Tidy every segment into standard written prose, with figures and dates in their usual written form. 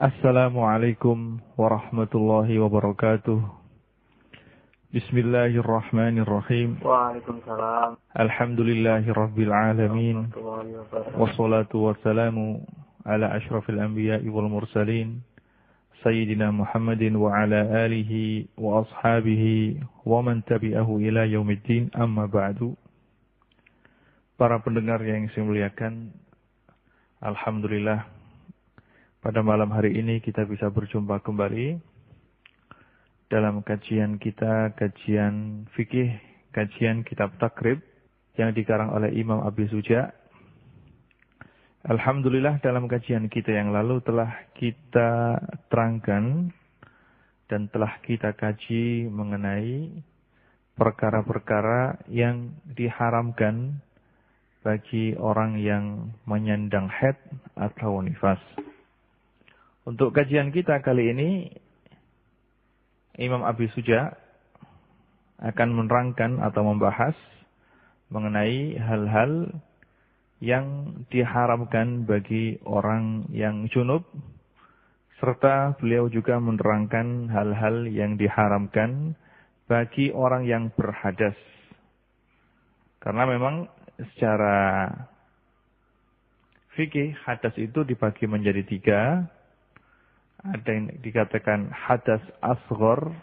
Assalamualaikum warahmatullahi wabarakatuh. Bismillahirrahmanirrahim. Waalaikumsalam Alhamdulillahi rabbil alamin. warahmatullahi wabarakatuh. Wassalatu wassalamu ala ashrafil anbiya'i wal mursalin. Sayyidina Muhammadin wa ala alihi wa ashabihi wa man tabi'ahu ila yaumiddin, amma ba'du. Para pendengar yang saya muliakan, alhamdulillah pada malam hari ini kita bisa berjumpa kembali dalam kajian kita, kajian fikih, kajian kitab takrib yang dikarang oleh Imam Abi Suja. Alhamdulillah dalam kajian kita yang lalu telah kita terangkan dan telah kita kaji mengenai perkara-perkara yang diharamkan bagi orang yang menyandang haid atau nifas. Untuk kajian kita kali ini, Imam Abi Suja akan menerangkan atau membahas mengenai hal-hal yang diharamkan bagi orang yang junub, serta beliau juga menerangkan hal-hal yang diharamkan bagi orang yang berhadas. Karena memang secara fikih hadas itu dibagi menjadi tiga. Ada yang dikatakan hadas asghar,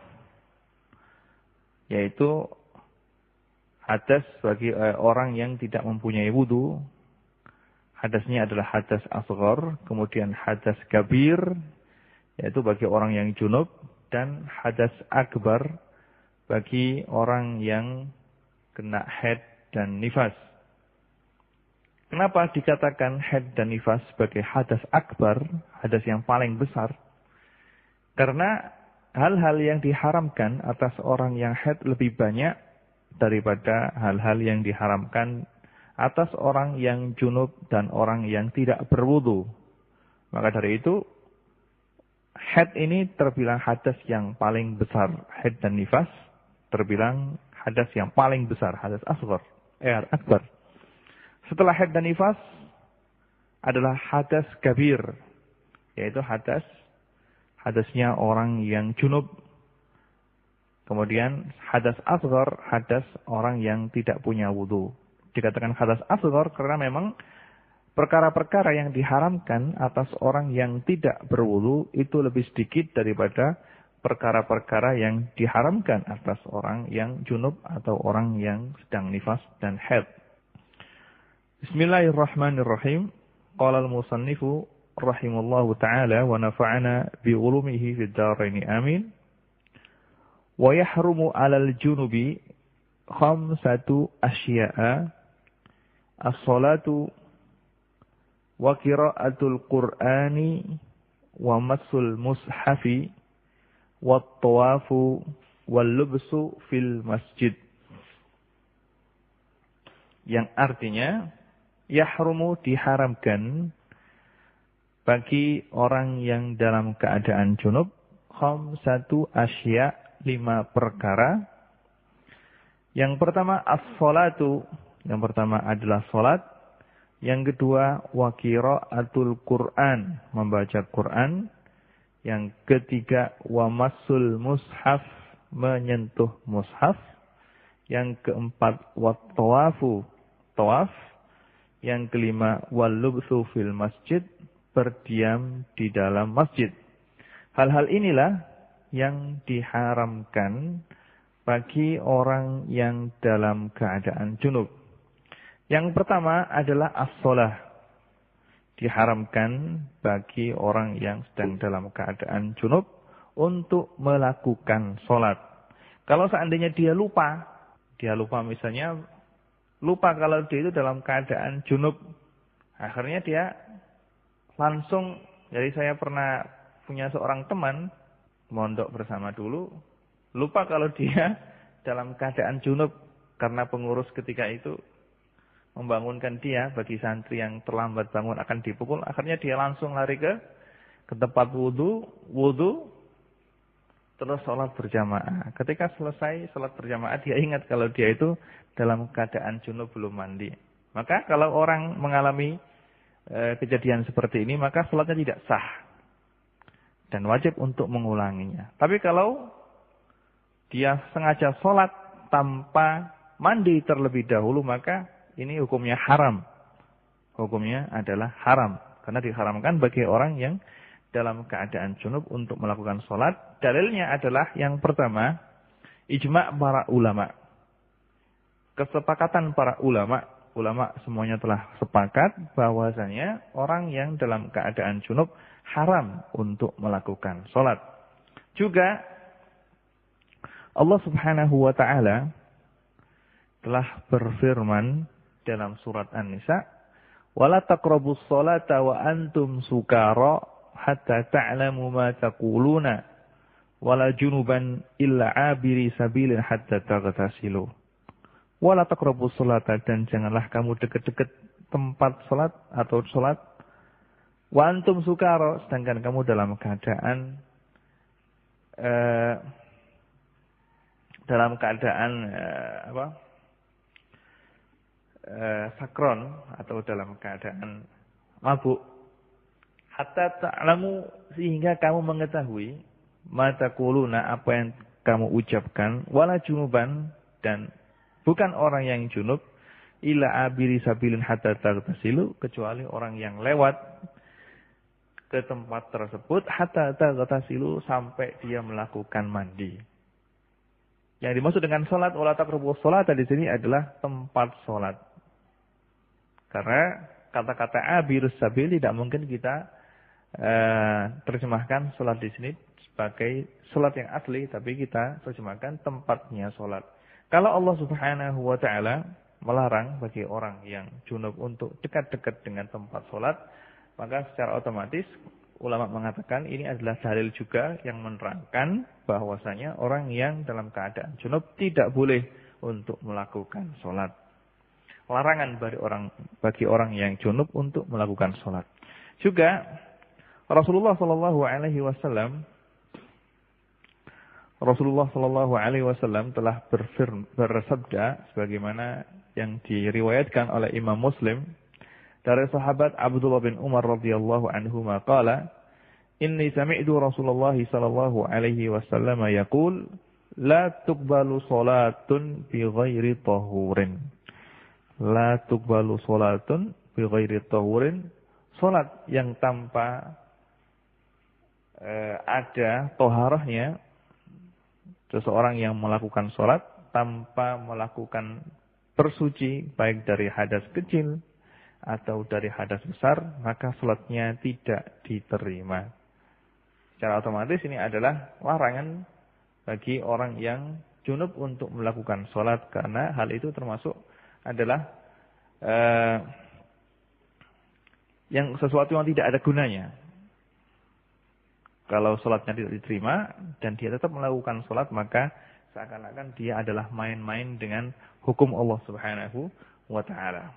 yaitu hadas bagi orang yang tidak mempunyai wudu. Hadasnya adalah hadas asghar. Kemudian hadas kabir, yaitu bagi orang yang junub. Dan hadas akbar bagi orang yang kena haid dan nifas. Kenapa dikatakan haid dan nifas sebagai hadas akbar, hadas yang paling besar? Karena hal-hal yang diharamkan atas orang yang haid lebih banyak daripada hal-hal yang diharamkan atas orang yang junub dan orang yang tidak berwudu. Maka dari itu, haid ini terbilang hadas yang paling besar. Haid dan nifas terbilang hadas yang paling besar, hadas akbar. Setelah haid dan nifas adalah hadas kabir, yaitu hadasnya orang yang junub. Kemudian hadas asghar, hadas orang yang tidak punya wudu. Dikatakan hadas asghar karena memang perkara-perkara yang diharamkan atas orang yang tidak berwudu itu lebih sedikit daripada perkara-perkara yang diharamkan atas orang yang junub atau orang yang sedang nifas dan haid. Bismillahirrahmanirrahim. Qala al-musannifu rahimallahu ta'ala wa nafa'ana bi ulumihi fid dharain amin. Wa yahrumu 'alal junubi khamsatu asya'a: as-salatu wa qira'atul qur'ani wa massul mushafi wat tawafu wal lubsu fil masjid. Yang artinya yahrumu diharamkan bagi orang yang dalam keadaan junub khamsatu asya, 5 perkara. Yang pertama as-salatu, yang pertama adalah salat. Yang kedua wa qiraatul Qur'an, membaca Quran. Yang ketiga wa massul mushaf, menyentuh mushaf. Yang keempat wa tawafu, tawaf. Yang kelima wal lubsu fil masjid, berdiam di dalam masjid. Hal-hal inilah yang diharamkan bagi orang yang dalam keadaan junub. Yang pertama adalah as-shalah. Diharamkan bagi orang yang sedang dalam keadaan junub untuk melakukan sholat. Kalau seandainya dia lupa misalnya, lupa kalau dia itu dalam keadaan junub, akhirnya dia langsung, jadi saya pernah punya seorang teman, mondok bersama dulu, lupa kalau dia dalam keadaan junub, karena pengurus ketika itu membangunkan dia, bagi santri yang terlambat bangun akan dipukul, akhirnya dia langsung lari ke tempat wudu, terus sholat berjamaah. Ketika selesai sholat berjamaah, dia ingat kalau dia itu dalam keadaan junub belum mandi. Maka kalau orang mengalami kejadian seperti ini, maka sholatnya tidak sah. dan wajib untuk mengulanginya. Tapi kalau dia sengaja sholat tanpa mandi terlebih dahulu, maka ini hukumnya haram. Hukumnya adalah haram. Karena diharamkan bagi orang yang dalam keadaan junub untuk melakukan sholat. Dalilnya adalah yang pertama, ijma' para ulama. Kesepakatan para ulama. Ulama semuanya telah sepakat bahwasanya orang yang dalam keadaan junub haram untuk melakukan sholat. Juga Allah Subhanahu wa ta'ala telah berfirman dalam surat An-Nisa, "Wala taqrabus sholata wa antum sukara hatta ta'lamu ma taquluna wala junuban illa abiri sabilin hatta taghtasilu." Wala taqrabus sholata, dan janganlah kamu dekat-dekat tempat sholat atau sholat wa antum sukara, sedangkan kamu dalam keadaan sakron atau dalam keadaan mabuk. Hatta ta'lamu, sehingga kamu mengetahui ma taquluna, apa yang kamu ucapkan, wala junuban, dan bukan orang yang junub, illa abiri sabilin hatta taghtasilu, kecuali orang yang lewat ke tempat tersebut hatta taghtasilu, sampai dia melakukan mandi. Yang dimaksud dengan salat wala taqrabus shalah di sini adalah tempat salat. Karena kata-kata abirus sabil tidak mungkin kita terjemahkan salat di sini sebagai salat yang asli, tapi kita terjemahkan tempatnya salat. Kalau Allah Subhanahu wa ta'ala melarang bagi orang yang junub untuk dekat-dekat dengan tempat sholat, maka secara otomatis ulama mengatakan ini adalah dalil juga yang menerangkan bahwasanya orang yang dalam keadaan junub tidak boleh untuk melakukan sholat. Larangan bagi orang yang junub untuk melakukan sholat. Juga Rasulullah SAW telah bersabda sebagaimana yang diriwayatkan oleh Imam Muslim dari sahabat Abdullah bin Umar radhiyallahu anhu maqala, "Inni sami'tu Rasulullah sallallahu alaihi wasallam yaqul, la tuqbalu salatun bi ghairi tahurin." La tuqbalu salatun bi ghairi tahurin, salat yang tanpa ada toharahnya. Seseorang yang melakukan sholat tanpa melakukan bersuci, baik dari hadas kecil atau dari hadas besar, maka sholatnya tidak diterima. Secara otomatis ini adalah larangan bagi orang yang junub untuk melakukan sholat, karena hal itu termasuk adalah yang sesuatu yang tidak ada gunanya. Kalau sholatnya tidak diterima dan dia tetap melakukan sholat, maka seakan-akan dia adalah main-main dengan hukum Allah Subhanahu wa ta'ala.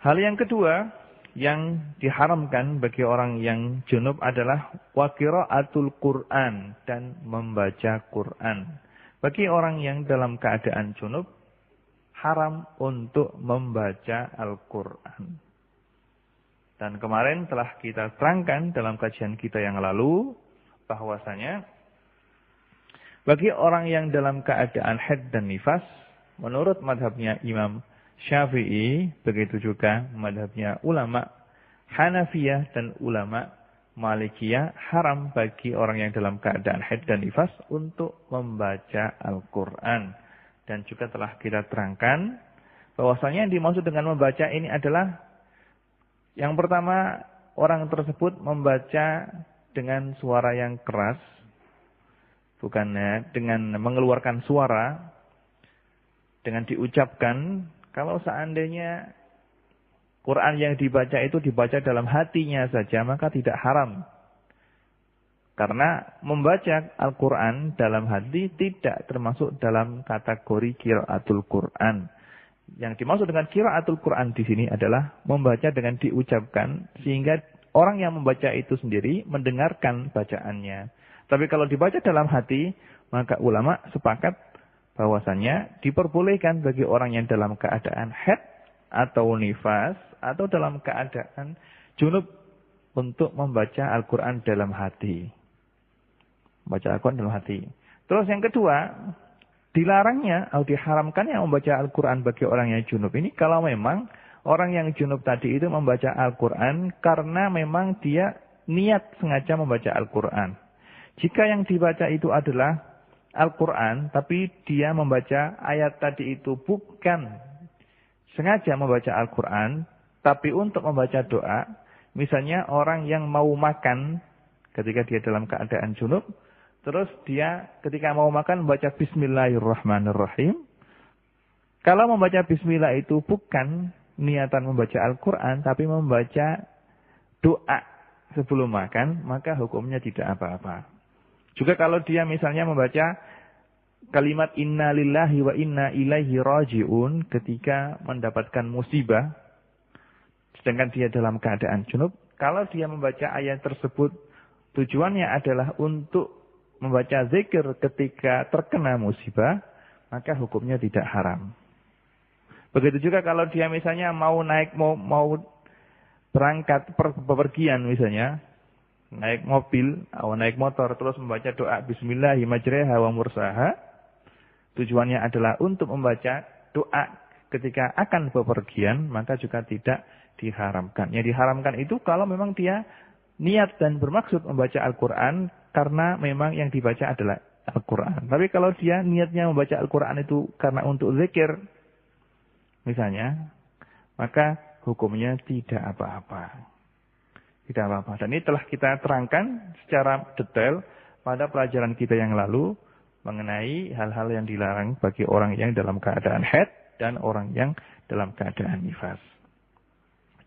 Hal yang kedua yang diharamkan bagi orang yang junub adalah wa qiraatul Qur'an, dan membaca Qur'an. Bagi orang yang dalam keadaan junub, haram untuk membaca Al-Qur'an. Dan kemarin telah kita terangkan dalam kajian kita yang lalu bahwasanya bagi orang yang dalam keadaan haid dan nifas, menurut madhabnya Imam Syafi'i, begitu juga madhabnya ulama Hanafiyah dan ulama Malikiyah, haram bagi orang yang dalam keadaan haid dan nifas untuk membaca Al-Quran. Dan juga telah kita terangkan bahwasanya yang dimaksud dengan membaca ini adalah yang pertama, orang tersebut membaca dengan suara yang keras, bukannya dengan mengeluarkan suara, dengan diucapkan. Kalau seandainya Quran yang dibaca itu dibaca dalam hatinya saja, maka tidak haram. Karena membaca Al-Quran dalam hati tidak termasuk dalam kategori qiraatul Quran. Yang dimaksud dengan qiraatul Quran di sini adalah membaca dengan diucapkan, sehingga orang yang membaca itu sendiri mendengarkan bacaannya. Tapi kalau dibaca dalam hati, maka ulama sepakat bahwasanya diperbolehkan bagi orang yang dalam keadaan haid atau nifas atau dalam keadaan junub untuk membaca Al-Quran dalam hati. Membaca Al-Quran dalam hati. Terus yang kedua, dilarangnya atau diharamkannya membaca Al-Quran bagi orang yang junub ini kalau memang orang yang junub tadi itu membaca Al-Quran karena memang dia niat sengaja membaca Al-Quran. Jika yang dibaca itu adalah Al-Quran, tapi dia membaca ayat tadi itu bukan sengaja membaca Al-Quran, tapi untuk membaca doa, misalnya orang yang mau makan ketika dia dalam keadaan junub, terus dia ketika mau makan membaca Bismillahirrahmanirrahim. Kalau membaca Bismillah itu bukan niatan membaca Al-Quran, tapi membaca doa sebelum makan, maka hukumnya tidak apa-apa. Juga kalau dia misalnya membaca kalimat inna lillahi wa inna ilaihi raji'un ketika mendapatkan musibah, sedangkan dia dalam keadaan junub, kalau dia membaca ayat tersebut, tujuannya adalah untuk membaca zikir ketika terkena musibah, maka hukumnya tidak haram. Begitu juga kalau dia misalnya mau berangkat bepergian misalnya, naik mobil atau naik motor terus membaca doa Bismillahi majreha wa mursaha, tujuannya adalah untuk membaca doa ketika akan bepergian, maka juga tidak diharamkan. Yang diharamkan itu kalau memang dia niat dan bermaksud membaca Al-Quran karena memang yang dibaca adalah Al-Quran. Tapi kalau dia niatnya membaca Al-Quran itu karena untuk zikir misalnya, maka hukumnya tidak apa-apa. Tidak apa-apa. Dan ini telah kita terangkan secara detail pada pelajaran kita yang lalu mengenai hal-hal yang dilarang bagi orang yang dalam keadaan haid dan orang yang dalam keadaan nifas.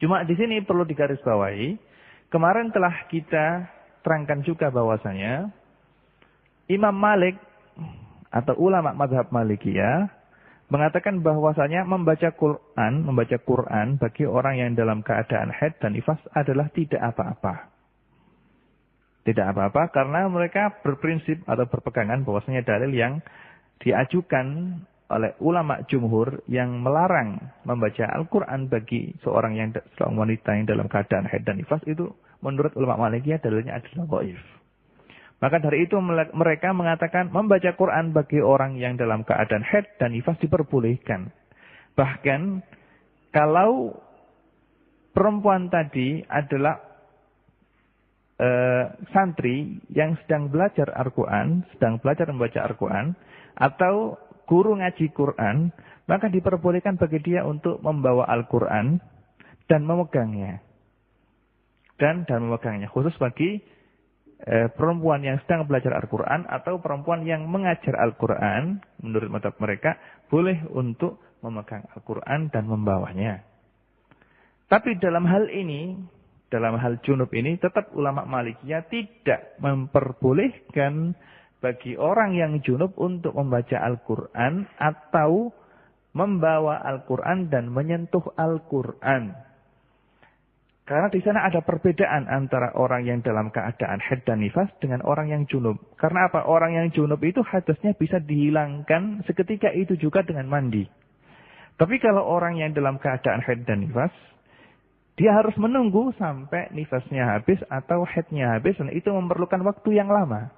Cuma di sini perlu digarisbawahi, kemarin telah kita terangkan juga bahwasanya Imam Malik atau ulama mazhab Malikiyah mengatakan bahwasanya membaca Quran bagi orang yang dalam keadaan haid dan nifas adalah tidak apa-apa. Tidak apa-apa karena mereka berprinsip atau berpegangan bahwasanya dalil yang diajukan oleh ulama jumhur yang melarang membaca Al-Quran bagi seorang wanita yang dalam keadaan haid dan nifas itu menurut ulama Malikiyah dalilnya adalah dhaif. Maka dari itu mereka mengatakan membaca Quran bagi orang yang dalam keadaan haid dan nifas diperbolehkan. Bahkan kalau perempuan tadi adalah santri yang sedang belajar Al-Quran, sedang belajar membaca Al-Quran, atau guru ngaji Quran, maka diperbolehkan bagi dia untuk membawa Al-Quran dan memegangnya. Dan memegangnya. Khusus bagi perempuan yang sedang belajar Al-Quran atau perempuan yang mengajar Al-Quran, menurut mazhab mereka, boleh untuk memegang Al-Quran dan membawanya. Tapi dalam hal ini, dalam hal junub ini, tetap ulama Malikiyah tidak memperbolehkan bagi orang yang junub untuk membaca Al-Quran atau membawa Al-Quran dan menyentuh Al-Quran. Karena di sana ada perbedaan antara orang yang dalam keadaan haid dan nifas dengan orang yang junub. Karena apa? Orang yang junub itu hadasnya bisa dihilangkan seketika itu juga dengan mandi. Tapi kalau orang yang dalam keadaan haid dan nifas, dia harus menunggu sampai nifasnya habis atau haidnya habis, dan itu memerlukan waktu yang lama.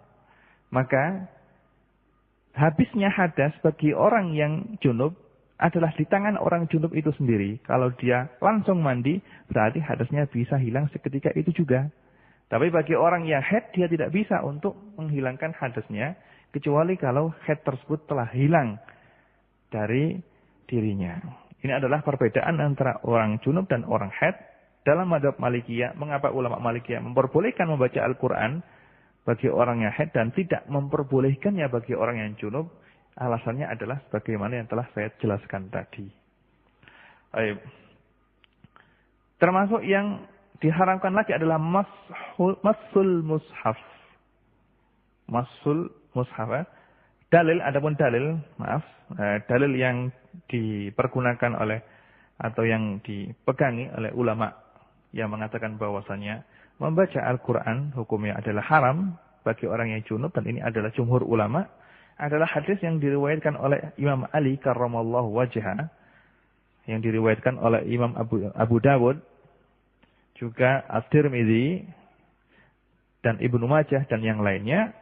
Maka habisnya hadas bagi orang yang junub adalah di tangan orang junub itu sendiri. Kalau dia langsung mandi, berarti hadasnya bisa hilang seketika itu juga. Tapi bagi orang yang haid, dia tidak bisa untuk menghilangkan hadasnya, kecuali kalau haid tersebut telah hilang dari dirinya. Ini adalah perbedaan antara orang junub dan orang haid. Dalam mazhab Malikiyah, mengapa ulama Malikiyah memperbolehkan membaca Al-Quran bagi orang yang haid dan tidak memperbolehkannya bagi orang yang junub? Alasannya adalah sebagaimana yang telah saya jelaskan tadi. Baik. Termasuk yang diharamkan lagi adalah masul mushaf. Masul mushaf. Dalil, adapun dalil, dalil yang dipergunakan oleh atau yang dipegangi oleh ulama yang mengatakan bahwasanya membaca Al-Quran hukumnya adalah haram bagi orang yang junub, dan ini adalah jumhur ulama, adalah hadis yang diriwayatkan oleh Imam Ali karramallahu wajhah, yang diriwayatkan oleh Imam Abu Dawud juga At-Tirmidzi dan Ibnu Majah dan yang lainnya,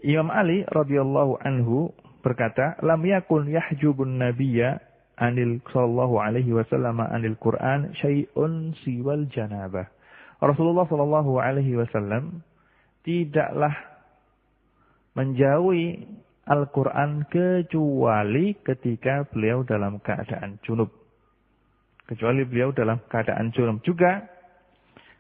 Imam Ali radhiyallahu anhu berkata, "Lam yakun yahjubun nabiyya anil sallallahu alaihi wasallam anil Qur'an syai'un siwal janabah." Rasulullah sallallahu alaihi wasallam tidaklah menjauhi Al-Qur'an kecuali ketika beliau dalam keadaan junub. Kecuali beliau dalam keadaan junub. Juga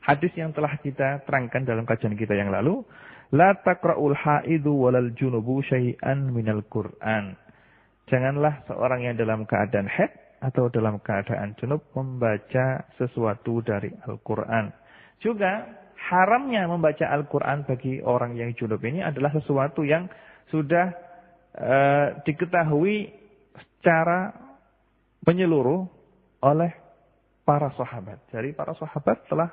hadis yang telah kita terangkan dalam kajian kita yang lalu, la taqra'ul haidu walal junubu syai'an minal Qur'an. Janganlah seorang yang dalam keadaan haid atau dalam keadaan junub membaca sesuatu dari Al-Qur'an. Juga haramnya membaca Al-Qur'an bagi orang yang junub ini adalah sesuatu yang sudah diketahui secara menyeluruh oleh para sahabat. Jadi para sahabat telah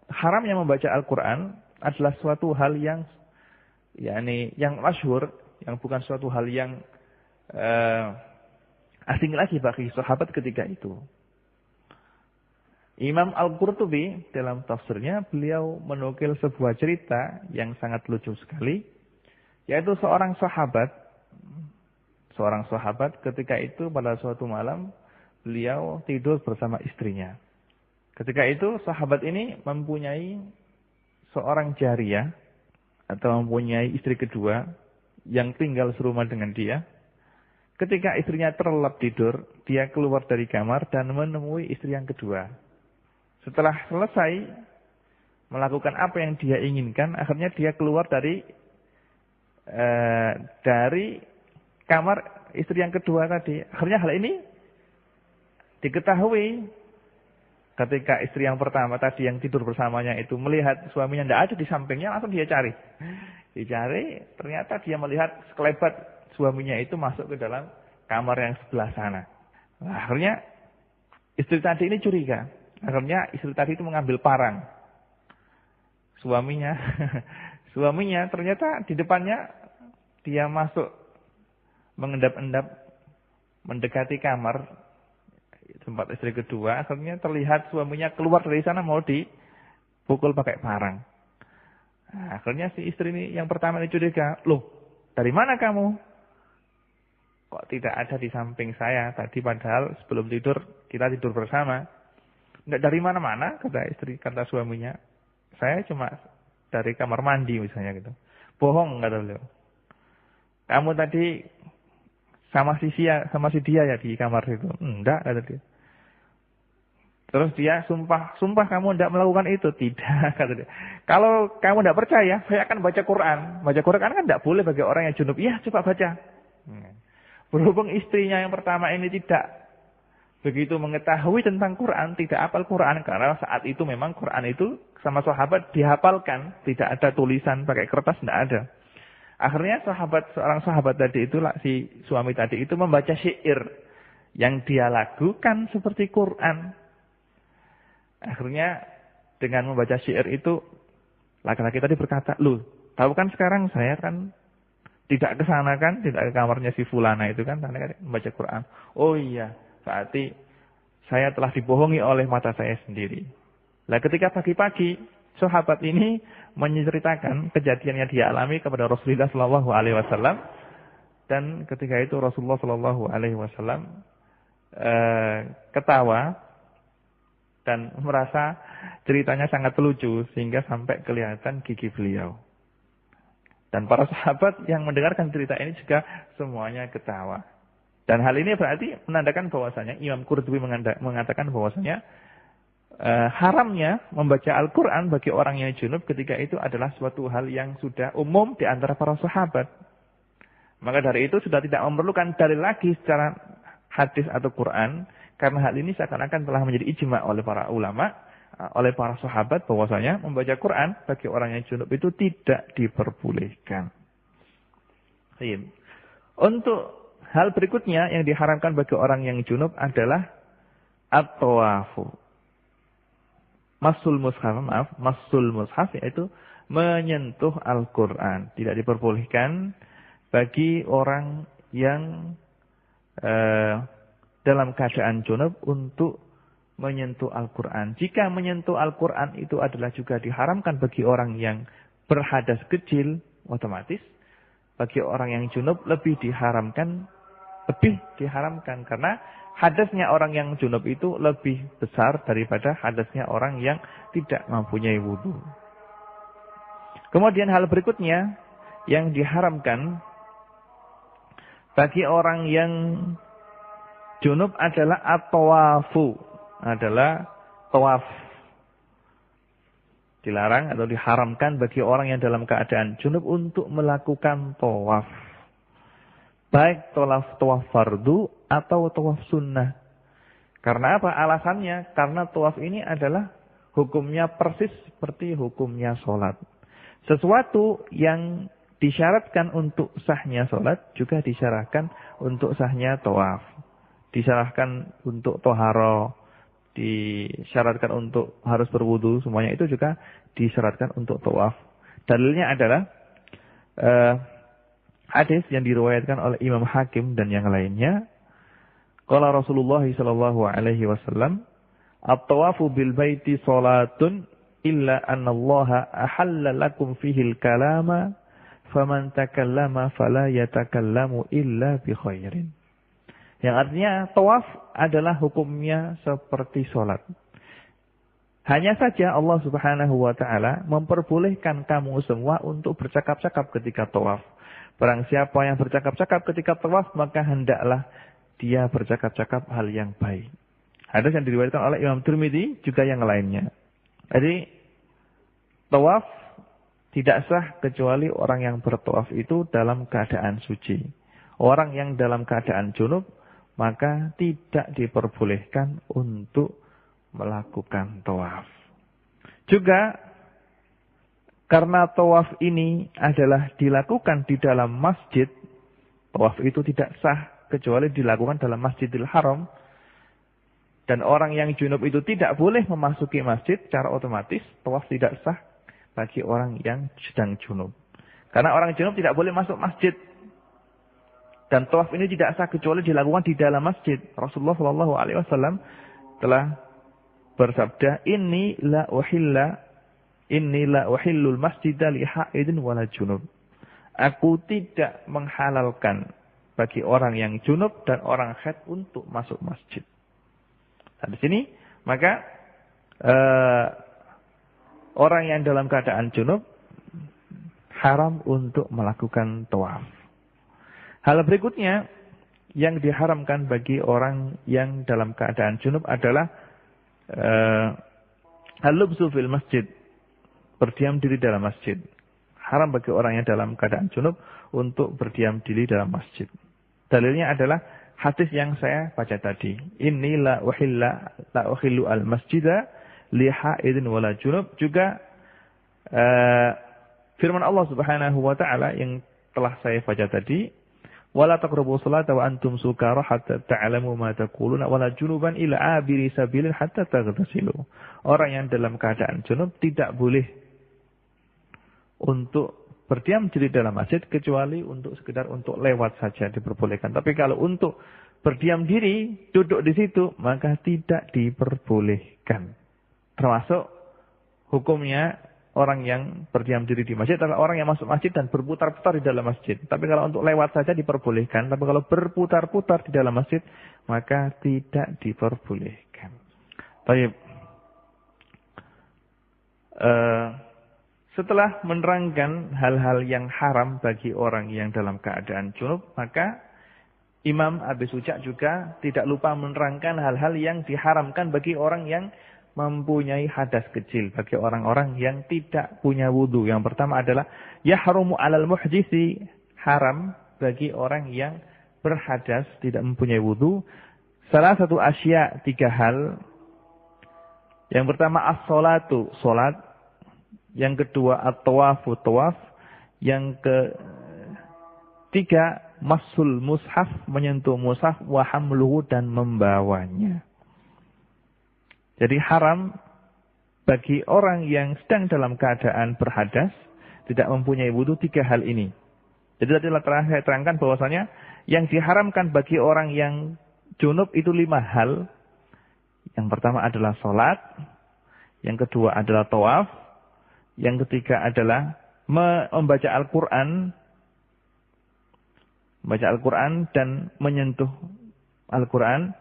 haramnya membaca Al-Qur'an adalah suatu hal yang yang masyhur, yang bukan suatu hal yang asing lagi bagi sahabat ketika itu. Imam Al-Qurtubi dalam tafsirnya beliau menukil sebuah cerita yang sangat lucu sekali, yaitu seorang sahabat ketika itu pada suatu malam beliau tidur bersama istrinya. Ketika itu sahabat ini mempunyai seorang jariyah atau mempunyai istri kedua yang tinggal serumah dengan dia. Ketika istrinya terlelap tidur, dia keluar dari kamar dan menemui istri yang kedua. Setelah selesai melakukan apa yang dia inginkan, akhirnya dia keluar dari kamar istri yang kedua tadi. Akhirnya hal ini diketahui ketika istri yang pertama tadi yang tidur bersamanya itu melihat suaminya tidak ada di sampingnya, langsung dia cari. Dicari, ternyata dia melihat sekelebat suaminya itu masuk ke dalam kamar yang sebelah sana. Nah, akhirnya istri tadi ini curiga. Akhirnya istri tadi itu mengambil parang. Suaminya ternyata di depannya dia masuk mengendap-endap mendekati kamar tempat istri kedua. Akhirnya terlihat suaminya keluar dari sana mau dipukul pakai parang. Nah, akhirnya si istri ini yang pertama ini curiga, "Loh, dari mana kamu? Kok tidak ada di samping saya? Tadi padahal sebelum tidur kita tidur bersama." "Enggak dari mana-mana," kata suaminya. "Saya cuma dari kamar mandi misalnya gitu." "Bohong," kata beliau. "Kamu tadi sama si dia ya di kamar itu?" "Enggak," kata dia. Terus dia sumpah kamu tidak melakukan itu. "Tidak," kata dia. "Kalau kamu tidak percaya, saya akan baca Quran." Baca Quran kan tidak boleh bagi orang yang junub. "Iya, coba baca." Berhubung istrinya yang pertama ini tidak begitu mengetahui tentang Quran, tidak hafal Quran, karena saat itu memang Quran itu sama sahabat dihafalkan, tidak ada tulisan pakai kertas, tidak ada. Akhirnya seorang sahabat tadi itu, si suami tadi itu membaca syair yang dia lakukan seperti Quran. Akhirnya dengan membaca syair itu laki-laki tadi berkata, "Loh, tahu kan sekarang saya kan tidak ke sana kan, tidak ke kamarnya si fulana itu kan, karena membaca Quran." "Oh iya, berarti saya telah dibohongi oleh mata saya sendiri." Nah, ketika pagi-pagi sahabat ini menceritakan kejadian yang dia alami kepada Rasulullah Shallallahu Alaihi Wasallam, dan ketika itu Rasulullah Shallallahu Alaihi Wasallam ketawa dan merasa ceritanya sangat lucu sehingga sampai kelihatan gigi beliau. Dan para sahabat yang mendengarkan cerita ini juga semuanya ketawa. Dan hal ini berarti menandakan bahwasanya Imam Qurtubi mengatakan bahwasanya haramnya membaca Al-Quran bagi orang yang junub ketika itu adalah suatu hal yang sudah umum di antara para sahabat. Maka dari itu sudah tidak memerlukan dalil lagi secara hadis atau Quran, karena hal ini seakan-akan telah menjadi ijma oleh para ulama, oleh para sahabat bahwasanya membaca Quran bagi orang yang junub itu tidak diperbolehkan. Untuk hal berikutnya yang diharamkan bagi orang yang junub adalah at-tawafu. Masul mushaf yaitu menyentuh Al-Quran. Tidak diperbolehkan bagi orang yang dalam keadaan junub untuk menyentuh Al-Quran. Jika menyentuh Al-Quran itu adalah juga diharamkan bagi orang yang berhadas kecil, otomatis bagi orang yang junub lebih diharamkan karena hadasnya orang yang junub itu lebih besar daripada hadasnya orang yang tidak mempunyai wudu. Kemudian hal berikutnya yang diharamkan bagi orang yang junub adalah at-tawafu, adalah tawaf. Dilarang atau diharamkan bagi orang yang dalam keadaan junub untuk melakukan tawaf. Baik tawaf fardu atau tawaf sunnah. Karena apa? Alasannya, karena tawaf ini adalah hukumnya persis seperti hukumnya sholat. Sesuatu yang disyaratkan untuk sahnya sholat juga disyaratkan untuk sahnya tawaf. Disyaratkan untuk toharo, disyaratkan untuk harus berwudu, semuanya itu juga disyaratkan untuk tawaf. Dalilnya adalah hadis yang diriwayatkan oleh Imam Hakim dan yang lainnya. Qala Rasulullah sallallahu alaihi wasallam, "At-tawafu bil baiti salatun illa anna Allah ahalla lakum fihi al-kalama, faman takallama fala yatakallamu illa bi khairin." Yang artinya tawaf adalah hukumnya seperti sholat. Hanya saja Allah Subhanahu wa taala memperbolehkan kamu semua untuk bercakap-cakap ketika tawaf. Barang siapa yang bercakap-cakap ketika tawaf, maka hendaklah dia bercakap-cakap hal yang baik. Hadis yang diriwayatkan oleh Imam Tirmidzi juga yang lainnya. Jadi tawaf tidak sah kecuali orang yang bertawaf itu dalam keadaan suci. Orang yang dalam keadaan junub maka tidak diperbolehkan untuk melakukan tawaf. Juga karena tawaf ini adalah dilakukan di dalam masjid, tawaf itu tidak sah kecuali dilakukan dalam Masjidil Haram. Dan orang yang junub itu tidak boleh memasuki masjid, secara otomatis tawaf tidak sah bagi orang yang sedang junub. Karena orang junub tidak boleh masuk masjid. Dan tawaf ini tidak sah kecuali dilakukan di dalam masjid. Rasulullah SAW telah bersabda, Inni la uhillul masjida li haidin wala junub. Aku tidak menghalalkan bagi orang yang junub dan orang haid untuk masuk masjid. Nah, di sini maka orang yang dalam keadaan junub haram untuk melakukan tawaf. Hal berikutnya yang diharamkan bagi orang yang dalam keadaan junub adalah al-lubsu fil masjid, berdiam diri dalam masjid. Haram bagi orang yang dalam keadaan junub untuk berdiam diri dalam masjid. Dalilnya adalah hadis yang saya baca tadi. Inni la uhillu al-masjida li haidin wala junub. Juga firman Allah Subhanahu wa taala yang telah saya baca tadi, wala taqrabu sholata wa antum sukara hatta ta'lamu ma taquluna wala junuban ila abiri sabilin hatta taghtasilu. Orang yang dalam keadaan junub tidak boleh untuk berdiam diri dalam masjid kecuali untuk sekedar untuk lewat saja diperbolehkan. Tapi kalau untuk berdiam diri, duduk di situ, maka tidak diperbolehkan. Termasuk hukumnya orang yang berdiam diri di masjid adalah orang yang masuk masjid dan berputar-putar di dalam masjid. Tapi kalau untuk lewat saja diperbolehkan. Tapi kalau berputar-putar di dalam masjid, maka tidak diperbolehkan. Baik. Setelah menerangkan hal-hal yang haram bagi orang yang dalam keadaan junub, maka Imam Abi Suja juga tidak lupa menerangkan hal-hal yang diharamkan bagi orang yang mempunyai hadas kecil, bagi orang-orang yang tidak punya wudu. Yang pertama adalah yahrumu 'alal muhditsi, haram bagi orang yang berhadas tidak mempunyai wudu. Salah satu asya, 3 hal. Yang pertama as-sholatu, salat. Yang kedua at-tawafu, tawaf. Yang ketiga masul mushaf, menyentuh mushaf, wa hamluhu, dan membawanya. Jadi haram bagi orang yang sedang dalam keadaan berhadas, tidak mempunyai wudu, 3 hal ini. Jadi tadi telah saya terangkan bahwasanya yang diharamkan bagi orang yang junub itu 5 hal. Yang pertama adalah sholat, yang kedua adalah tawaf, yang ketiga adalah membaca Al-Quran, membaca Al-Quran dan menyentuh Al-Quran.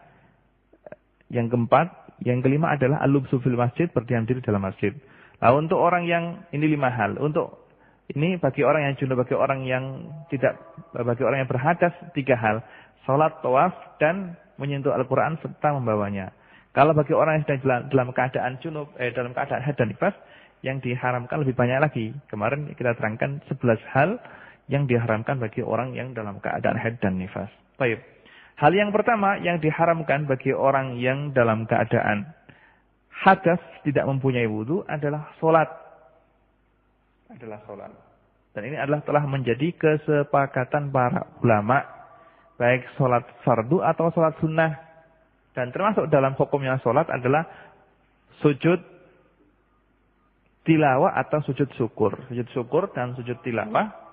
Yang keempat, yang kelima adalah al-lubsu fil masjid, berdiam diri dalam masjid. Nah, untuk orang yang ini 5 hal. Untuk ini bagi orang yang junub, bagi orang yang tidak, bagi orang yang berhadas 3 hal. Salat, tawaf dan menyentuh Al-Quran serta membawanya. Kalau bagi orang yang sedang dalam keadaan junub, dalam keadaan haid dan nifas, yang diharamkan lebih banyak lagi. Kemarin kita terangkan 11 hal yang diharamkan bagi orang yang dalam keadaan haid dan nifas. Baik. Hal yang pertama yang diharamkan bagi orang yang dalam keadaan hadas tidak mempunyai wudu adalah sholat. Dan ini adalah telah menjadi kesepakatan para ulama, baik sholat fardu atau sholat sunnah. Dan termasuk dalam hukumnya sholat adalah sujud tilawah atau sujud syukur. Sujud syukur dan sujud tilawah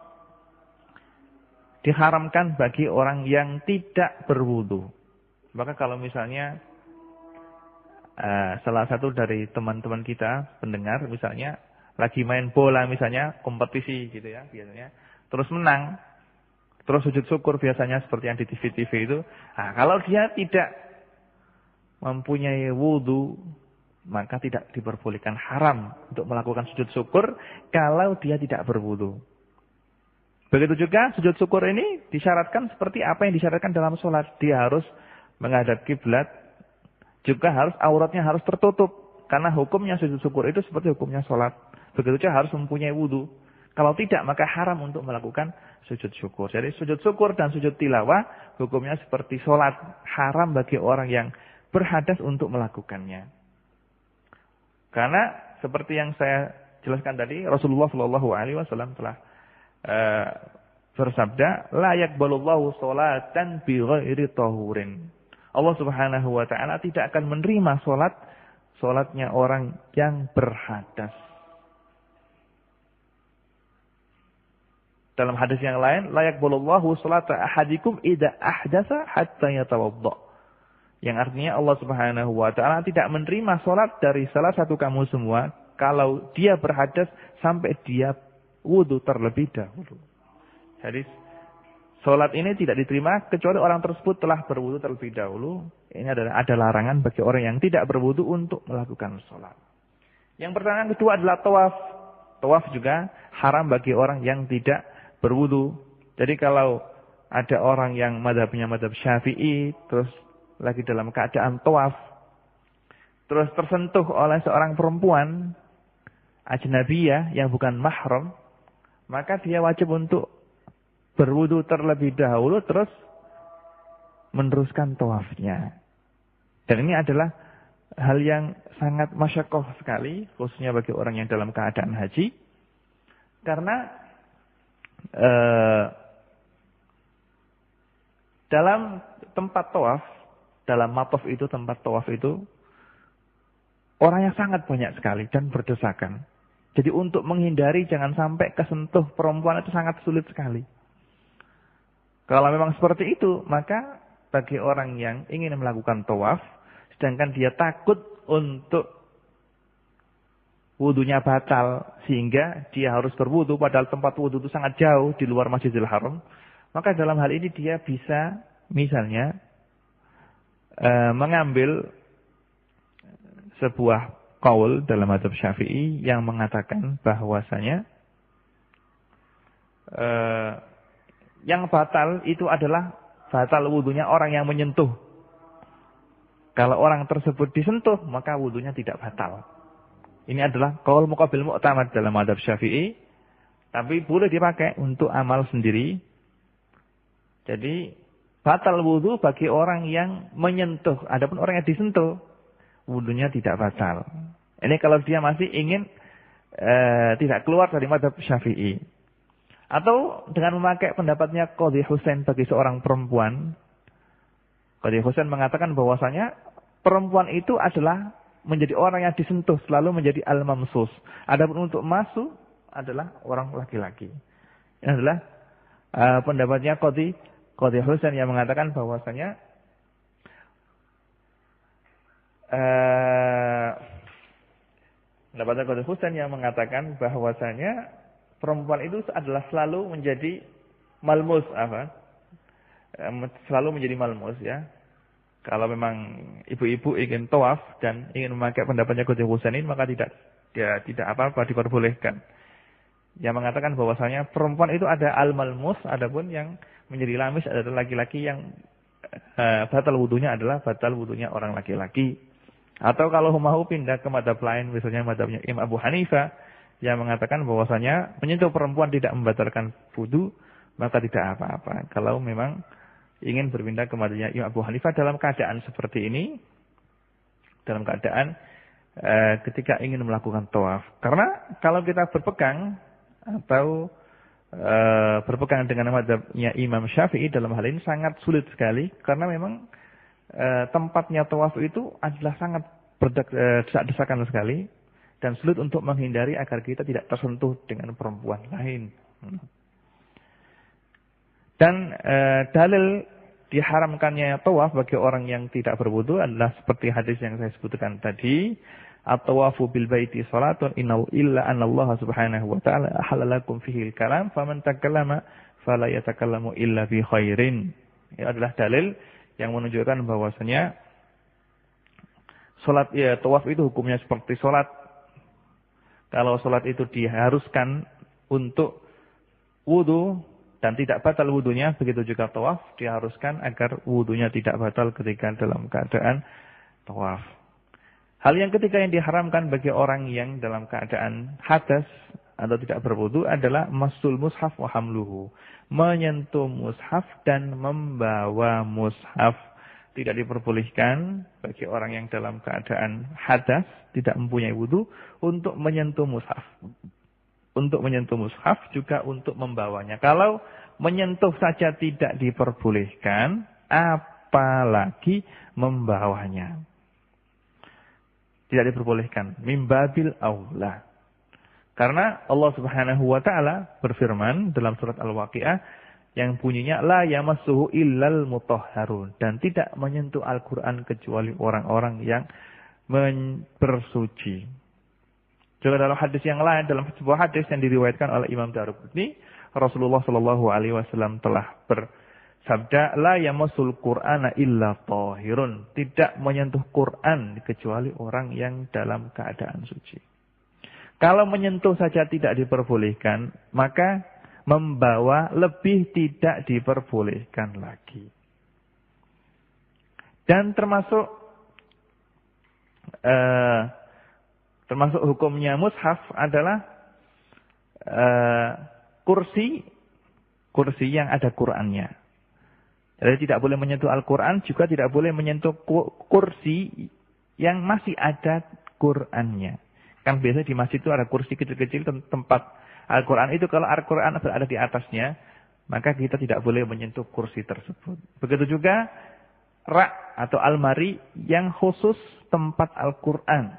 diharamkan bagi orang yang tidak berwudu. Maka kalau misalnya salah satu dari teman-teman kita, pendengar misalnya, lagi main bola misalnya, kompetisi gitu ya biasanya, terus menang, terus sujud syukur biasanya seperti yang di TV-TV itu. Nah, kalau dia tidak mempunyai wudu, maka tidak diperbolehkan, haram untuk melakukan sujud syukur kalau dia tidak berwudu. Begitu juga sujud syukur ini disyaratkan seperti apa yang disyaratkan dalam sholat. Dia harus menghadap kiblat, juga harus auratnya harus tertutup. Karena hukumnya sujud syukur itu seperti hukumnya sholat. Begitu juga harus mempunyai wudu. Kalau tidak maka haram untuk melakukan sujud syukur. Jadi sujud syukur dan sujud tilawah hukumnya seperti sholat. Haram bagi orang yang berhadas untuk melakukannya. Karena seperti yang saya jelaskan tadi, Rasulullah SAW telah bersabda, la yaqbalullahu sholatan bighairi tahurin. Allah Subhanahu wa taala tidak akan menerima salatnya orang yang berhadas. Dalam hadis yang lain, la yaqbalullahu sholata ahadikum idza ahdatsa hatta yatawadda. Yang artinya Allah Subhanahu wa taala tidak menerima salat dari salah satu kamu semua kalau dia berhadas sampai dia wudu terlebih dahulu. Jadi salat ini tidak diterima kecuali orang tersebut telah berwudu terlebih dahulu. Ini ada larangan bagi orang yang tidak berwudu untuk melakukan salat. Yang pertanyaan kedua adalah tawaf. Tawaf juga haram bagi orang yang tidak berwudu. Jadi kalau ada orang yang mazhabnya mazhab Syafi'i terus lagi dalam keadaan tawaf, terus tersentuh oleh seorang perempuan ajnabiyah yang bukan mahram, maka dia wajib untuk berwudu terlebih dahulu terus meneruskan tawafnya. Dan ini adalah hal yang sangat masyaqqah sekali, khususnya bagi orang yang dalam keadaan haji. Karena dalam tempat tawaf, dalam mataf itu, tempat tawaf itu, orangnya sangat banyak sekali dan berdesakan. Jadi untuk menghindari jangan sampai kesentuh perempuan itu sangat sulit sekali. Kalau memang seperti itu, maka bagi orang yang ingin melakukan tawaf, sedangkan dia takut untuk wudunya batal, sehingga dia harus berwudu, padahal tempat wudu itu sangat jauh di luar Masjidil Haram, maka dalam hal ini dia bisa misalnya mengambil sebuah qaul dalam mazhab Syafi'i yang mengatakan bahwasanya yang batal itu adalah batal wudunya orang yang menyentuh. Kalau orang tersebut disentuh, maka wudunya tidak batal. Ini adalah qaul muqabil mu'tamad dalam mazhab Syafi'i, tapi boleh dipakai untuk amal sendiri. Jadi batal wudu bagi orang yang menyentuh. Adapun orang yang disentuh, wudunya tidak batal. Ini kalau dia masih ingin tidak keluar dari mazhab Syafi'i. Atau dengan memakai pendapatnya Qadhi Husain bagi seorang perempuan. Qadhi Husain mengatakan bahwasanya perempuan itu adalah menjadi orang yang disentuh, selalu menjadi al-mamsus. Adapun untuk masuk adalah orang laki-laki. Ini adalah pendapatnya Qadhi Husain yang mengatakan bahwasanya Pendapatnya Qadhi Husain yang mengatakan bahwasanya perempuan itu adalah selalu menjadi malmus selalu menjadi malmus ya. Kalau memang ibu-ibu ingin tawaf dan ingin memakai pendapatnya Qadhi Husain ini, maka tidak apa-apa, diperbolehkan. Yang mengatakan bahwasanya perempuan itu ada al-malmus, adapun yang menjadi lamis adalah laki-laki yang batal wudunya adalah batal wudunya orang laki-laki. Atau kalau mau pindah ke madhab lain, misalnya madhabnya Imam Abu Hanifah, yang mengatakan bahwasanya menyentuh perempuan tidak membatalkan wudu, maka tidak apa-apa. Kalau memang ingin berpindah ke madhabnya Imam Abu Hanifah dalam keadaan seperti ini, dalam keadaan ketika ingin melakukan tawaf. Karena kalau kita berpegang atau berpegang dengan madhabnya Imam Syafi'i dalam hal ini sangat sulit sekali, karena memang tempatnya tawaf itu adalah sangat desak-desakan sekali dan sulit untuk menghindari agar kita tidak tersentuh dengan perempuan lain. Dan dalil diharamkannya tawaf bagi orang yang tidak berwudu adalah seperti hadis yang saya sebutkan tadi, at-tawafu bil baiti salatun illa anna Allah subhanahu wa ta'ala ahalalakum fihi al-kalam faman takallama fala yatakallamu illa bi khairin. Ini adalah dalil yang menunjukkan bahwasanya salat tawaf itu hukumnya seperti salat. Kalau salat itu diharuskan untuk wudu dan tidak batal wudunya, begitu juga tawaf diharuskan agar wudunya tidak batal ketika dalam keadaan tawaf. Hal yang ketiga yang diharamkan bagi orang yang dalam keadaan hadas atau tidak berwudu adalah masul mushaf wa hamluhu. Menyentuh mushaf dan membawa mushaf. Tidak diperbolehkan bagi orang yang dalam keadaan hadas, tidak mempunyai wudu, untuk menyentuh mushaf. Untuk menyentuh mushaf juga untuk membawanya. Kalau menyentuh saja tidak diperbolehkan, apalagi membawanya. Tidak diperbolehkan. Mimbabil aula. Karena Allah Subhanahu wa ta'ala berfirman dalam surat Al-Waqi'ah yang bunyinya la yamassuhu illal mutahharun, dan tidak menyentuh Al-Qur'an kecuali orang-orang yang bersuci. Juga dalam hadis yang lain, dalam sebuah hadis yang diriwayatkan oleh Imam Daruqutni, Rasulullah sallallahu alaihi wasallam telah bersabda, la yamassul Qur'ana illa tahirun, tidak menyentuh Quran kecuali orang yang dalam keadaan suci. Kalau menyentuh saja tidak diperbolehkan, maka membawa lebih tidak diperbolehkan lagi. Dan termasuk hukumnya mushaf adalah kursi yang ada Qur'annya. Jadi tidak boleh menyentuh Al-Quran, juga tidak boleh menyentuh kursi yang masih ada Qur'annya. Kan biasanya di masjid itu ada kursi kecil-kecil tempat Al-Quran itu, kalau Al-Quran berada di atasnya, maka kita tidak boleh menyentuh kursi tersebut. Begitu juga rak atau almari yang khusus tempat Al-Quran.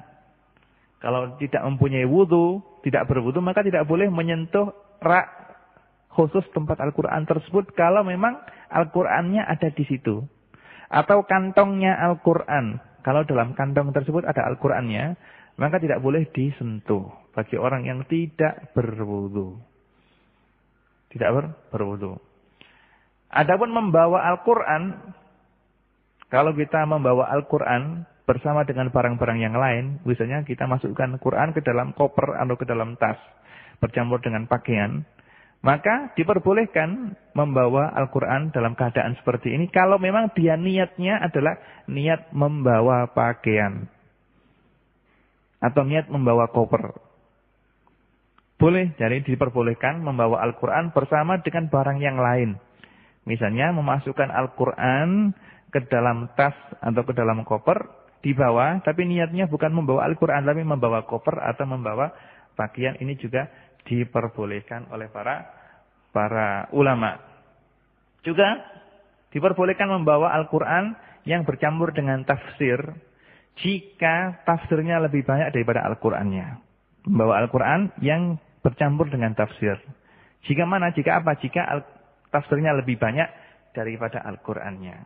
Kalau tidak mempunyai wudu, tidak berwudu, maka tidak boleh menyentuh rak khusus tempat Al-Quran tersebut kalau memang Al-Qurannya ada di situ. Atau kantongnya Al-Quran. Kalau dalam kantong tersebut ada Al-Qurannya, maka tidak boleh disentuh bagi orang yang tidak berwudu. Tidak berwudu. Adapun membawa Al-Quran, kalau kita membawa Al-Quran bersama dengan barang-barang yang lain, misalnya kita masukkan Quran ke dalam koper atau ke dalam tas, bercampur dengan pakaian, maka diperbolehkan membawa Al-Quran dalam keadaan seperti ini, kalau memang dia niatnya adalah niat membawa pakaian. Atau niat membawa koper. Boleh, jadi diperbolehkan membawa Al-Quran bersama dengan barang yang lain. Misalnya memasukkan Al-Quran ke dalam tas atau ke dalam koper, dibawa, tapi niatnya bukan membawa Al-Quran, tapi membawa koper atau membawa pakaian. Ini juga diperbolehkan oleh para ulama. Juga diperbolehkan membawa Al-Quran yang bercampur dengan tafsir, jika tafsirnya lebih banyak daripada Al-Qurannya. Membawa Al-Quran yang bercampur dengan tafsir. Jika mana? Jika apa? Jika tafsirnya lebih banyak daripada Al-Qurannya.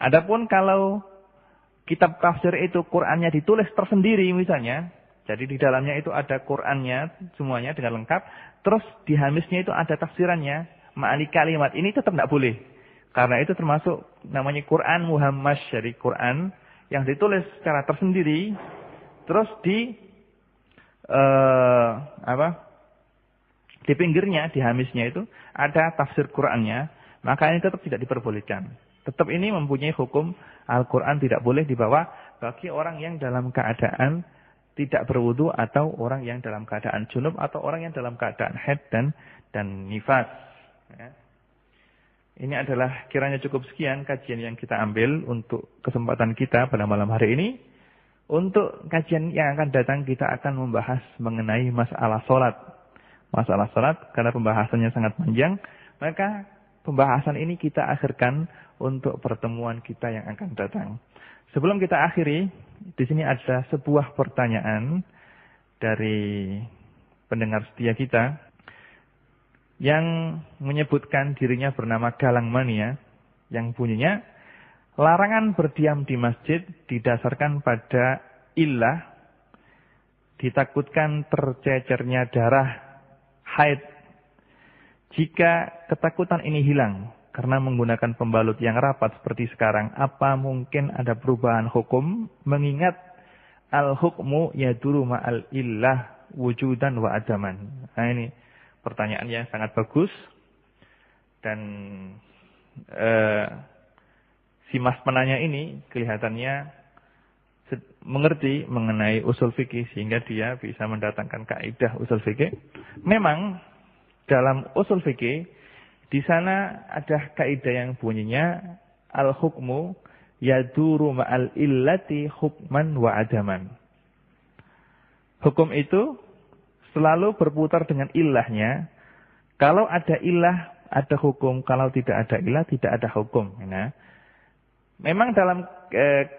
Adapun kalau kitab tafsir itu Qur'annya ditulis tersendiri misalnya, jadi di dalamnya itu ada Qur'annya semuanya dengan lengkap, terus di hamisnya itu ada tafsirannya, ma'ani kalimat, ini tetap tidak boleh. Karena itu termasuk namanya Qur'an muhammash, jadi Qur'an yang ditulis secara tersendiri, terus di pinggirnya, di hamisnya itu ada tafsir Qur'annya, maka ini tetap tidak diperbolehkan. Tetap ini mempunyai hukum Al-Quran tidak boleh dibawa bagi orang yang dalam keadaan tidak berwudu atau orang yang dalam keadaan junub atau orang yang dalam keadaan haid dan nifas. Ya. Ini adalah kiranya cukup sekian kajian yang kita ambil untuk kesempatan kita pada malam hari ini. Untuk kajian yang akan datang kita akan membahas mengenai masalah sholat. Masalah sholat karena pembahasannya sangat panjang, maka pembahasan ini kita akhirkan untuk pertemuan kita yang akan datang. Sebelum kita akhiri, di sini ada sebuah pertanyaan dari pendengar setia kita yang menyebutkan dirinya bernama Galang Mania, yang bunyinya, larangan berdiam di masjid didasarkan pada illah, ditakutkan tercecernya darah haid. Jika ketakutan ini hilang karena menggunakan pembalut yang rapat seperti sekarang, apa mungkin ada perubahan hukum? Mengingat al-hukmu yaduru ma'al illah wujudan wa adaman. Nah, ini pertanyaan yang sangat bagus. Dan si mas penanya ini kelihatannya mengerti mengenai usul fikih sehingga dia bisa mendatangkan kaidah usul fikih. Memang dalam usul fikih di sana ada kaidah yang bunyinya al-hukmu yaduru ma'al illati hukman wa adaman. Hukum itu selalu berputar dengan ilahnya. Kalau ada ilah, ada hukum. Kalau tidak ada ilah, tidak ada hukum. Nah, memang dalam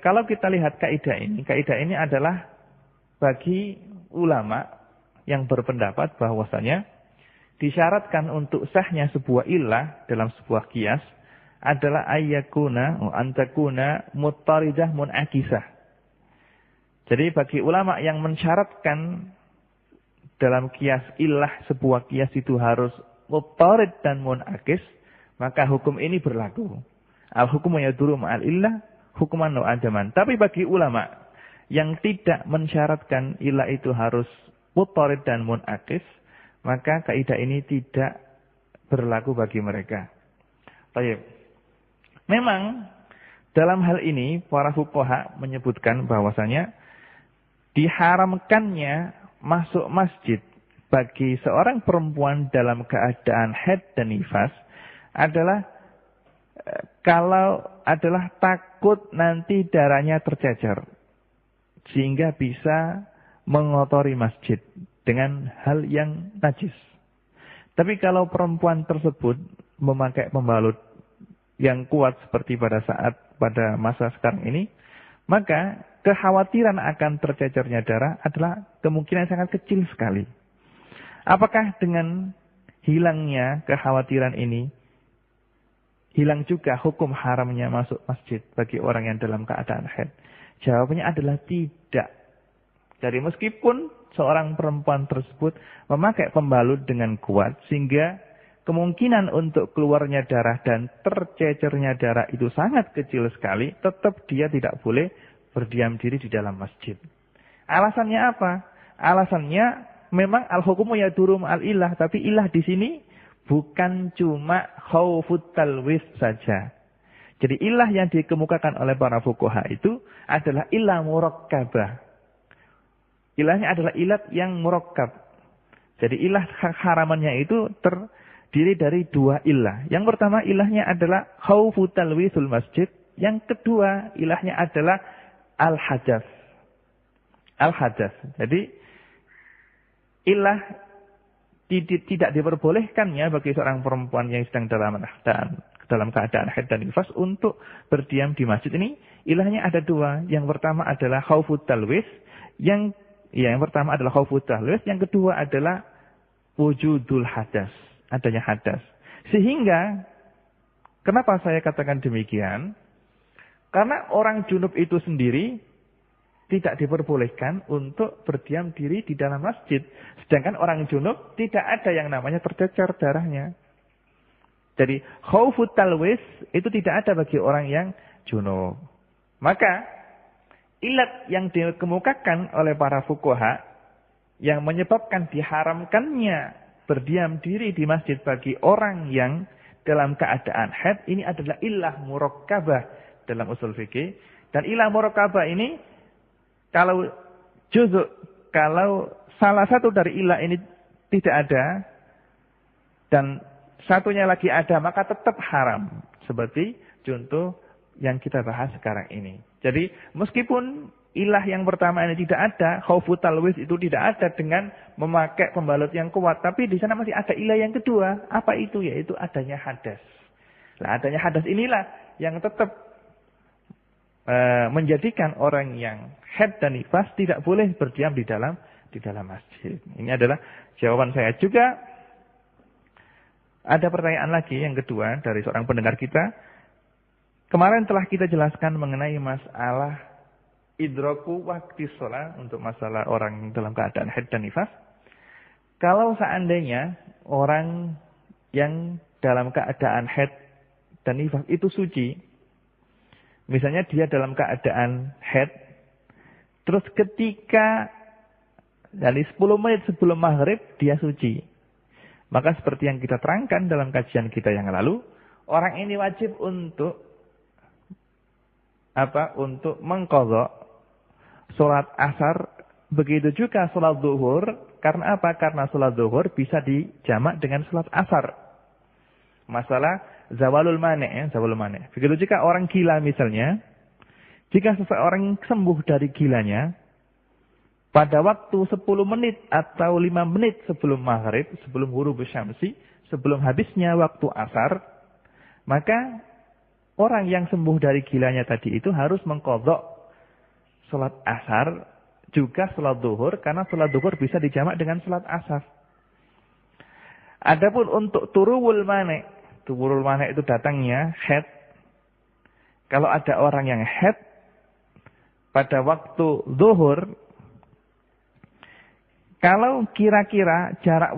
kalau kita lihat kaidah ini adalah bagi ulama yang berpendapat bahwasanya disyaratkan untuk sahnya sebuah ilah dalam sebuah qiyas adalah ayyakuna wa antakuna muttaridah munakisah. Jadi bagi ulama yang mensyaratkan dalam qiyas ilah sebuah qiyas itu harus muttarid dan munakis, maka hukum ini berlaku. Al-hukmu yaduru ma'al illah hukman wa adaman. Tapi bagi ulama yang tidak mensyaratkan ilah itu harus muttarid dan munakis, maka kaidah ini tidak berlaku bagi mereka. Baik. Memang dalam hal ini para fuqaha menyebutkan bahwasanya diharamkannya masuk masjid bagi seorang perempuan dalam keadaan haid dan nifas adalah kalau adalah takut nanti darahnya tercecer sehingga bisa mengotori masjid dengan hal yang najis. Tapi kalau perempuan tersebut memakai pembalut yang kuat seperti pada masa sekarang ini, maka kekhawatiran akan tercecernya darah adalah kemungkinan sangat kecil sekali. Apakah dengan hilangnya kekhawatiran ini, hilang juga hukum haramnya masuk masjid bagi orang yang dalam keadaan haid? Jawabannya adalah tidak. Jadi meskipun seorang perempuan tersebut memakai pembalut dengan kuat sehingga kemungkinan untuk keluarnya darah dan tercecernya darah itu sangat kecil sekali, tetap dia tidak boleh berdiam diri di dalam masjid. Alasannya apa? Alasannya memang al-hukmu yaduru ma'al ilah, tapi ilah di sini bukan cuma khaufut talwis saja. Jadi ilah yang dikemukakan oleh para fuqaha itu adalah ilah murakkabah. Ilahnya adalah ilat yang murakkab. Jadi ilah haramannya itu terdiri dari dua ilah. Yang pertama ilahnya adalah khaufu talwisul masjid. Yang kedua ilahnya adalah al-hadas. Al-hadas. Jadi ilah tidak diperbolehkannya bagi seorang perempuan yang sedang dalam keadaan haid dan nifas untuk berdiam di masjid ini. Ilahnya ada dua. Yang pertama adalah khaufu talwis. Yang pertama adalah khaufu talwis, yang kedua adalah wujudul hadas, adanya hadas. Sehingga kenapa saya katakan demikian? Karena orang junub itu sendiri tidak diperbolehkan untuk berdiam diri di dalam masjid. Sedangkan orang junub tidak ada yang namanya tercecer darahnya. Jadi khaufut talwis itu tidak ada bagi orang yang junub. Maka ilat yang dikemukakan oleh para fuqaha yang menyebabkan diharamkannya berdiam diri di masjid bagi orang yang dalam keadaan haid, ini adalah ilah murakkabah dalam usul fikih. Dan ilah murakkabah ini kalau salah satu dari ilah ini tidak ada dan satunya lagi ada, maka tetap haram. Seperti contoh yang kita bahas sekarang ini. Jadi meskipun ilah yang pertama ini tidak ada, khaufut talwis itu tidak ada dengan memakai pembalut yang kuat, tapi di sana masih ada ilah yang kedua. Apa itu? Yaitu adanya hadas. Nah, adanya hadas inilah yang tetap menjadikan orang yang haid dan nifas tidak boleh berdiam di dalam masjid. Ini adalah jawaban saya. Juga ada pertanyaan lagi yang kedua dari seorang pendengar kita. Kemarin telah kita jelaskan mengenai masalah idraku waktu sholat untuk masalah orang dalam keadaan haid dan nifas. Kalau seandainya orang yang dalam keadaan haid dan nifas itu suci, misalnya dia dalam keadaan haid, terus ketika dari 10 menit sebelum maghrib dia suci. Maka seperti yang kita terangkan dalam kajian kita yang lalu, orang ini wajib untuk untuk mengqadha salat asar, begitu juga salat zuhur. Karena apa? Karena salat zuhur bisa dijamak dengan salat asar. Masalah zawalul mani', zawalul mani'. Begitu juga orang gila misalnya, jika seseorang sembuh dari gilanya pada waktu 10 menit atau 5 menit sebelum maghrib, sebelum ghurub syamsi, sebelum habisnya waktu asar, maka orang yang sembuh dari gilanya tadi itu harus mengqadha salat asar juga salat zuhur, karena salat zuhur bisa dijamak dengan salat asar. Adapun untuk turul mani' itu datangnya haid. Kalau ada orang yang haid pada waktu zuhur, kalau kira-kira jarak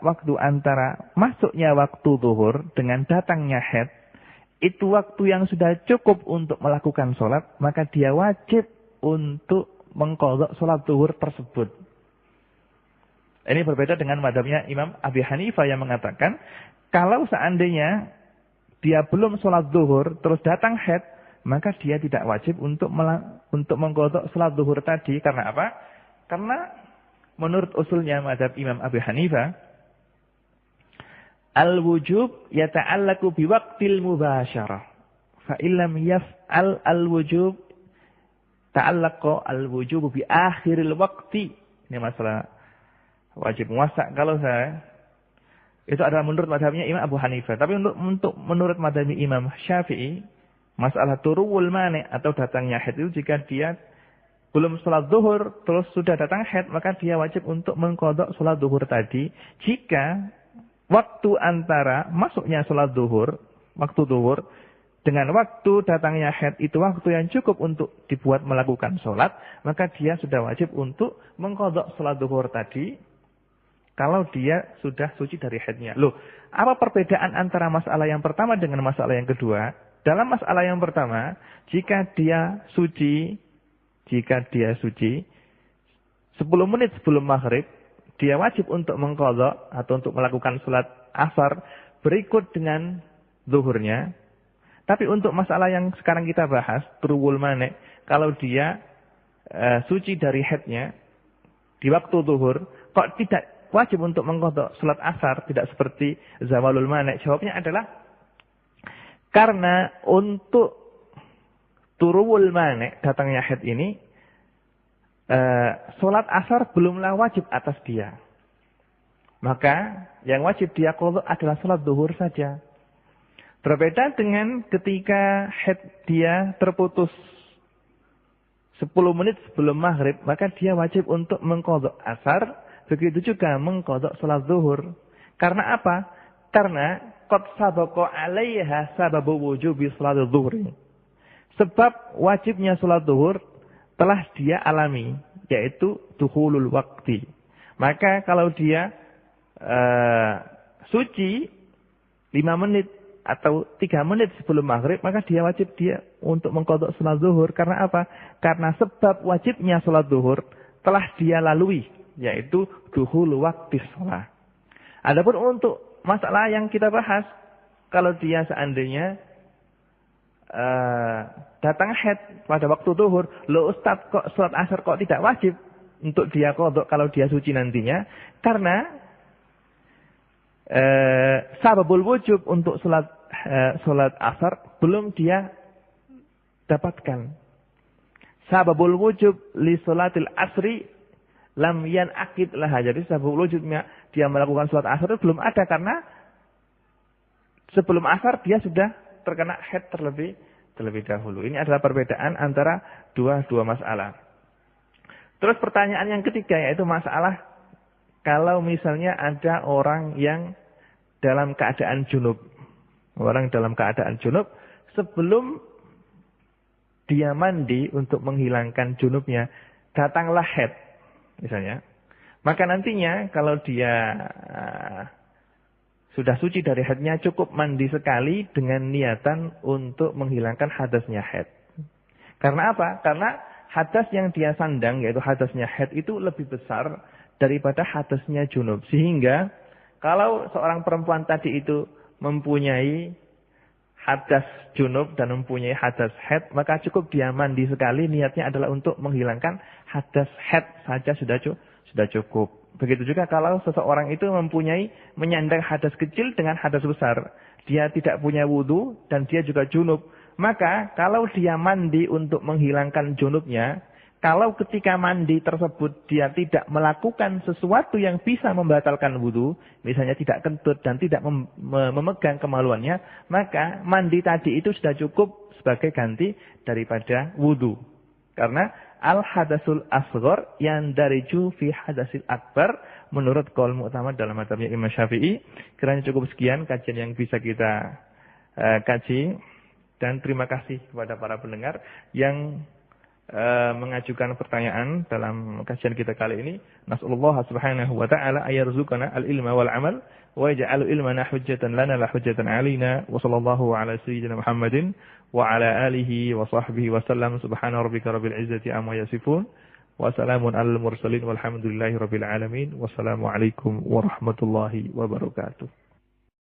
waktu antara masuknya waktu zuhur dengan datangnya haid, itu waktu yang sudah cukup untuk melakukan sholat, maka dia wajib untuk mengqadha sholat zuhur tersebut. Ini berbeda dengan mazhabnya Imam Abi Hanifah yang mengatakan, kalau seandainya dia belum sholat zuhur terus datang haid, maka dia tidak wajib untuk mengqadha sholat zuhur tadi. Karena apa? Karena menurut usulnya mazhab Imam Abi Hanifah, al-wujub yata'allaku biwaqtil mubasyarah. Fa illam yaf'al al-wujub ta'allaqa al-wujub bi akhiril waqti. Ini masalah wajib puasa. Kalau saya, itu adalah menurut mazhabnya Imam Abu Hanifah. Tapi untuk menurut mazhab Imam Syafi'i, masalah turul mani' atau datangnya haid itu jika dia belum sholat zuhur terus sudah datang haid, maka dia wajib untuk mengqadha sholat zuhur tadi. Jika waktu antara masuknya sholat zuhur, waktu zuhur, dengan waktu datangnya haid itu waktu yang cukup untuk dibuat melakukan sholat, maka dia sudah wajib untuk mengqadha sholat zuhur tadi, kalau dia sudah suci dari haidnya. Loh, apa perbedaan antara masalah yang pertama dengan masalah yang kedua? Dalam masalah yang pertama, jika dia suci 10 menit sebelum maghrib, dia wajib untuk mengqadha atau untuk melakukan sholat asar berikut dengan zuhurnya. Tapi untuk masalah yang sekarang kita bahas, turul mani', kalau dia suci dari haidnya di waktu zuhur, kok tidak wajib untuk mengqadha sholat asar, tidak seperti zawalul mani'? Jawabnya adalah karena untuk turul mani', datangnya haid ini, sholat asar belumlah wajib atas dia. Maka yang wajib dia qadha adalah sholat zuhur saja. Berbeda dengan ketika haid dia terputus 10 menit sebelum maghrib, maka dia wajib untuk mengqadha asar, begitu juga mengqadha sholat zuhur. Karena apa? Karena qad sabaqa 'alaiha sababu wujubi sholat zuhur. sebab wajibnya sholat zuhur telah dia alami, yaitu dukhulul waqti. Maka kalau dia suci 5 menit atau 3 menit sebelum maghrib, maka dia wajib untuk mengqadha sholat zuhur. Karena apa? Karena sebab wajibnya sholat zuhur telah dia lalui, yaitu dukhulul waqti sholat. Adapun untuk masalah yang kita bahas, kalau dia seandainya datang haid pada waktu zuhur, loh Ustaz kok sholat asar kok tidak wajib untuk dia qadha kalau dia suci nantinya? Karena sababul wujub untuk sholat asar belum dia dapatkan. Sababul wujub li sholatil asri lam yanaqid laha. Jadi sababul wujubnya dia melakukan sholat asar itu belum ada, karena sebelum asar dia sudah terkena haid terlebih dahulu. Ini adalah perbedaan antara dua masalah. Terus pertanyaan yang ketiga, yaitu masalah kalau misalnya ada orang yang dalam keadaan junub. Orang dalam keadaan junub, sebelum dia mandi untuk menghilangkan junubnya, datanglah haid misalnya. Maka nantinya kalau dia sudah suci dari haidnya, cukup mandi sekali dengan niatan untuk menghilangkan hadasnya haid. Karena apa? Karena hadas yang dia sandang, yaitu hadasnya haid, itu lebih besar daripada hadasnya junub. Sehingga kalau seorang perempuan tadi itu mempunyai hadas junub dan mempunyai hadas haid, maka cukup dia mandi sekali, niatnya adalah untuk menghilangkan hadas haid saja sudah cukup. Begitu juga kalau seseorang itu menyandang hadas kecil dengan hadas besar. Dia tidak punya wudu dan dia juga junub. Maka kalau dia mandi untuk menghilangkan junubnya, kalau ketika mandi tersebut dia tidak melakukan sesuatu yang bisa membatalkan wudu, misalnya tidak kentut dan tidak memegang kemaluannya, maka mandi tadi itu sudah cukup sebagai ganti daripada wudu. Karena al-hadasul asghar yang dariju fi hadasil akbar menurut qaul mu'tamad dalam mazhabnya Imam Syafi'i. Kiranya cukup sekian kajian yang bisa kita kaji, dan terima kasih kepada para pendengar yang mengajukan pertanyaan dalam kajian kita kali ini. Nas'alullah subhanahu wa ta'ala ayarzuqana al-ilma wal amal wa yaj'alu ilmana hujjatan lana la hujjatan alaina. Wa sallallahu ala sayyidina Muhammadin wa ala alihi wa sahbihi wa sallam. Subhana rabbika rabbil izzati amma yasifun wa salamun alal mursalin walhamdulillahi rabbil alamin. Wassalamu alaikum warahmatullahi wabarakatuh.